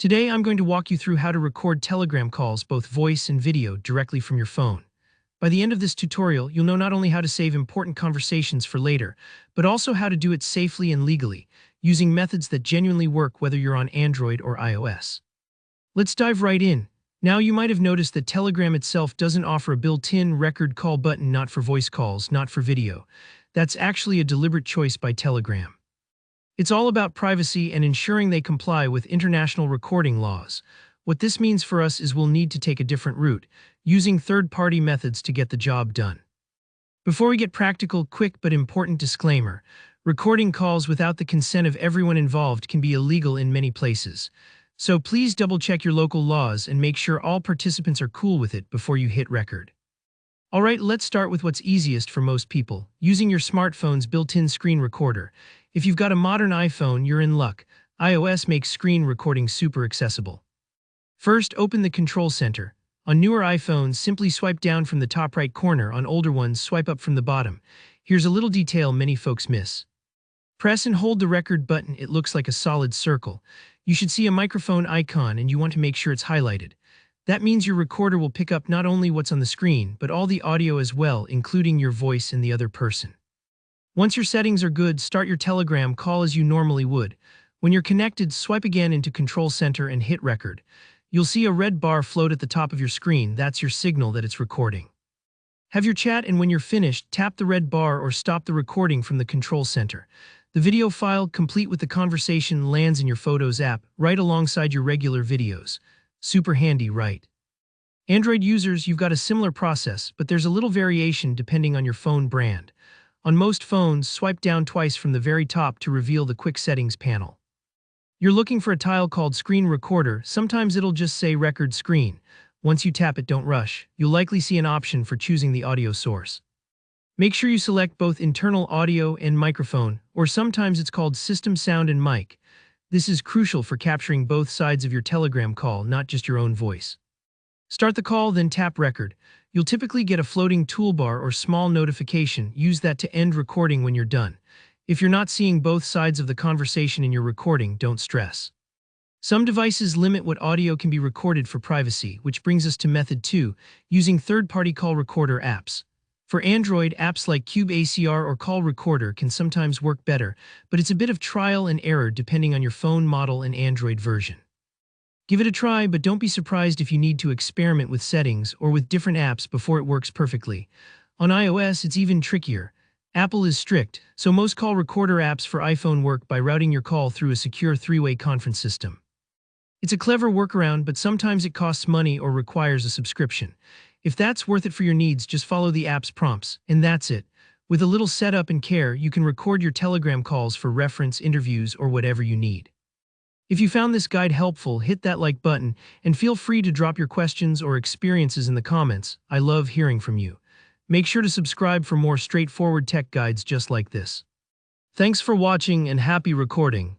Today I'm going to walk you through how to record Telegram calls, both voice and video, directly from your phone. By the end of this tutorial, you'll know not only how to save important conversations for later, but also how to do it safely and legally, using methods that genuinely work whether you're on Android or iOS. Let's dive right in. Now, you might have noticed that Telegram itself doesn't offer a built-in record call button, not for voice calls, not for video. That's actually a deliberate choice by Telegram. It's all about privacy and ensuring they comply with international recording laws. What this means for us is we'll need to take a different route, using third-party methods to get the job done. Before we get practical, quick but important disclaimer: recording calls without the consent of everyone involved can be illegal in many places. So please double-check your local laws and make sure all participants are cool with it before you hit record. Alright, let's start with what's easiest for most people, using your smartphone's built-in screen recorder. If you've got a modern iPhone, you're in luck. iOS makes screen recording super accessible. First, open the Control Center. On newer iPhones, simply swipe down from the top right corner. On older ones, swipe up from the bottom. Here's a little detail many folks miss. Press and hold the record button. It looks like a solid circle. You should see a microphone icon, and you want to make sure it's highlighted. That means your recorder will pick up not only what's on the screen, but all the audio as well, including your voice and the other person. Once your settings are good, start your Telegram call as you normally would. When you're connected, swipe again into Control Center and hit record. You'll see a red bar float at the top of your screen. That's your signal that it's recording. Have your chat, and when you're finished, tap the red bar or stop the recording from the Control Center. The video file, complete with the conversation, lands in your Photos app, right alongside your regular videos. Super handy, right? Android users, you've got a similar process, but there's a little variation depending on your phone brand. On most phones, swipe down twice from the very top to reveal the Quick Settings panel. You're looking for a tile called Screen Recorder. Sometimes it'll just say Record Screen. Once you tap it, don't rush. You'll likely see an option for choosing the audio source. Make sure you select both internal audio and microphone, or sometimes it's called System Sound and Mic. This is crucial for capturing both sides of your Telegram call, not just your own voice. Start the call, then tap Record. You'll typically get a floating toolbar or small notification. Use that to end recording when you're done. If you're not seeing both sides of the conversation in your recording, don't stress. Some devices limit what audio can be recorded for privacy, which brings us to method 2, using third-party call recorder apps. For Android, apps like CubeACR or Call Recorder can sometimes work better, but it's a bit of trial and error depending on your phone model and Android version. Give it a try, but don't be surprised if you need to experiment with settings or with different apps before it works perfectly. On iOS, it's even trickier. Apple is strict, so most call recorder apps for iPhone work by routing your call through a secure three-way conference system. It's a clever workaround, but sometimes it costs money or requires a subscription. If that's worth it for your needs, just follow the app's prompts, and that's it. With a little setup and care, you can record your Telegram calls for reference, interviews, or whatever you need. If you found this guide helpful, hit that like button, and feel free to drop your questions or experiences in the comments. I love hearing from you. Make sure to subscribe for more straightforward tech guides just like this. Thanks for watching and happy recording.